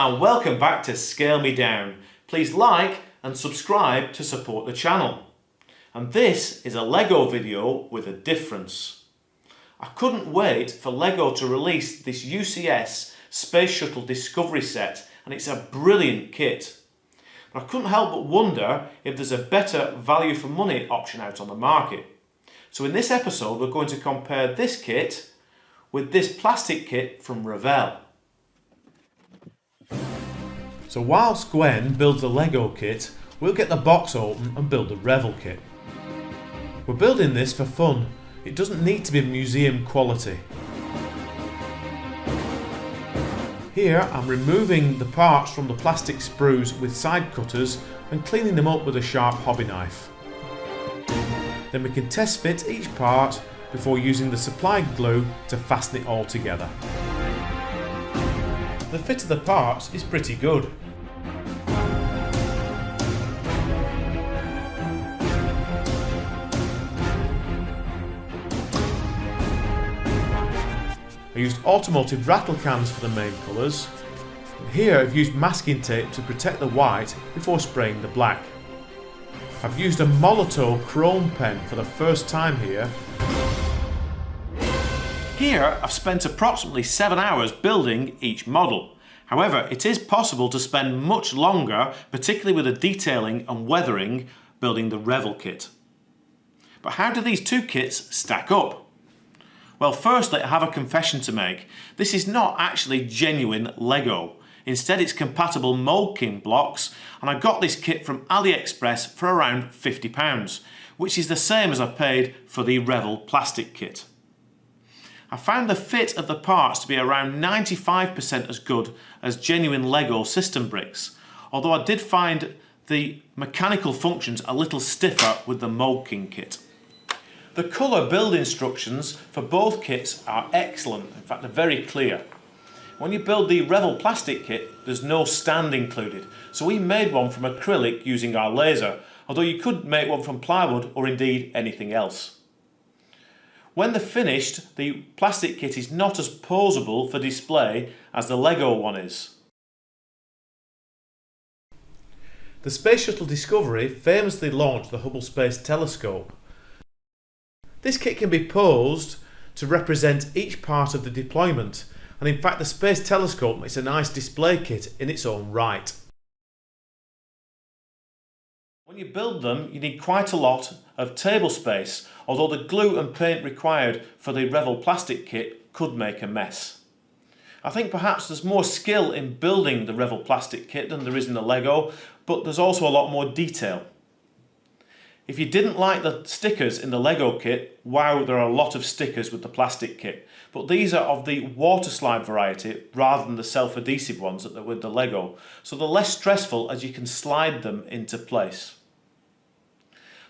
and welcome back to Scale Me Down. Please like and subscribe to support the channel. And this is a Lego video with a difference. I couldn't wait for Lego to release this UCS Space Shuttle Discovery set, and it's a brilliant kit. But I couldn't help but wonder if there's a better value for money option out on the market. So in this episode we're going to compare this kit with this plastic kit from Revell. So whilst Gwen builds the Lego kit, we'll get the box open and build the Revell kit. We're building this for fun. It doesn't need to be museum quality. Here I'm removing the parts from the plastic sprues with side cutters and cleaning them up with a sharp hobby knife. Then we can test fit each part before using the supplied glue to fasten it all together. The fit of the parts is pretty good. I used automotive rattle cans for the main colours. Here I've used masking tape to protect the white before spraying the black. I've used a Molotow chrome pen for the first time here. Here I've spent approximately 7 hours building each model. However, it is possible to spend much longer, particularly with the detailing and weathering, building the Revell kit. But how do these two kits stack up? Well, firstly, I have a confession to make. This is not actually genuine Lego. Instead, it's compatible Moldking blocks, and I got this kit from AliExpress for around £50, which is the same as I paid for the Revell plastic kit. I found the fit of the parts to be around 95% as good as genuine Lego system bricks, although I did find the mechanical functions a little stiffer with the Moldking kit. The colour build instructions for both kits are excellent, in fact they're very clear. When you build the Revell plastic kit, there's no stand included, so we made one from acrylic using our laser, although you could make one from plywood or indeed anything else. When they're finished, the plastic kit is not as posable for display as the Lego one is. The Space Shuttle Discovery famously launched the Hubble Space Telescope. This kit can be posed to represent each part of the deployment, and in fact the Space Telescope makes a nice display kit in its own right. When you build them, you need quite a lot of table space, although the glue and paint required for the Revell plastic kit could make a mess. I think perhaps there's more skill in building the Revell plastic kit than there is in the Lego, but there's also a lot more detail. If you didn't like the stickers in the Lego kit, wow, there are a lot of stickers with the plastic kit, but these are of the water slide variety rather than the self-adhesive ones that are with the Lego, so they're less stressful as you can slide them into place.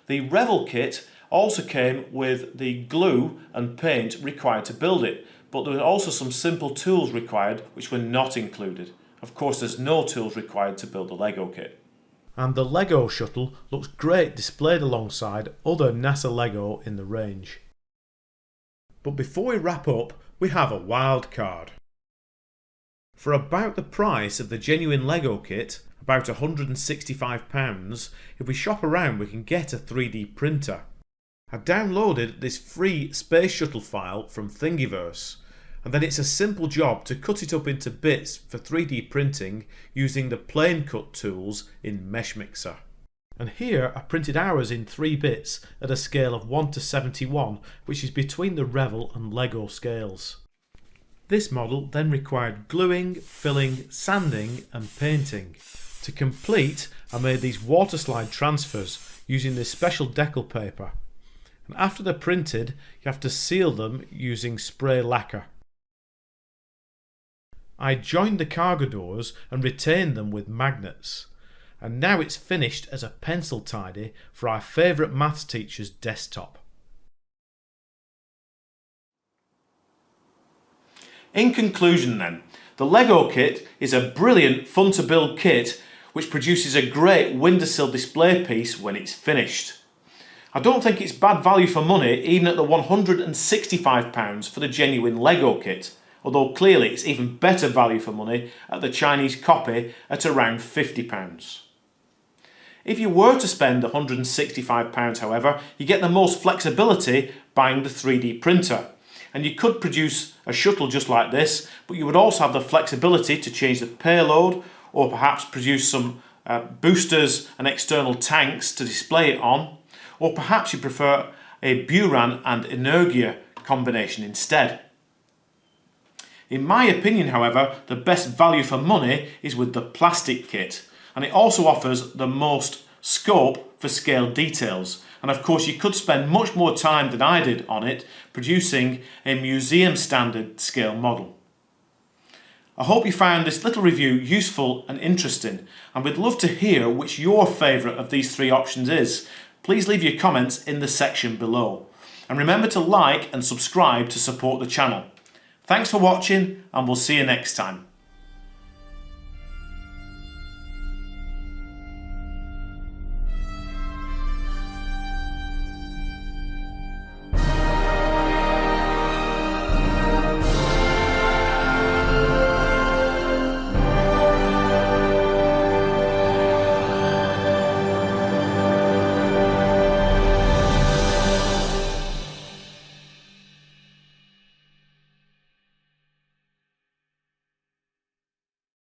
The Revell kit also came with the glue and paint required to build it, but there were also some simple tools required which were not included. Of course, there's no tools required to build the Lego kit. And the Lego shuttle looks great displayed alongside other NASA Lego in the range. But before we wrap up, we have a wild card. For about the price of the genuine Lego kit, about £165, if we shop around we can get a 3D printer. I downloaded this free Space Shuttle file from Thingiverse, and then it's a simple job to cut it up into bits for 3D printing using the plane cut tools in Meshmixer. And here I printed ours in 3 bits at a scale of 1:71, which is between the Revell and Lego scales. This model then required gluing, filling, sanding and painting. To complete, I made these water slide transfers using this special decal paper. And after they're printed, you have to seal them using spray lacquer. I joined the cargo doors and retained them with magnets. And now it's finished as a pencil tidy for our favourite maths teacher's desktop. In conclusion then, the Lego kit is a brilliant fun to build kit which produces a great windowsill display piece when it's finished. I don't think it's bad value for money even at the £165 for the genuine Lego kit, although clearly it's even better value for money at the Chinese copy at around £50. If you were to spend £165, however, you get the most flexibility buying the 3D printer. And you could produce a shuttle just like this, but you would also have the flexibility to change the payload, or perhaps produce some boosters and external tanks to display it on, or perhaps you prefer a Buran and Energia combination instead. In my opinion, however, the best value for money is with the plastic kit, and it also offers the most scope for scale details. And of course you could spend much more time than I did on it producing a museum standard scale model. I hope you found this little review useful and interesting, and we'd love to hear which your favourite of these three options is. Please leave your comments in the section below. And remember to like and subscribe to support the channel. Thanks for watching, and we'll see you next time.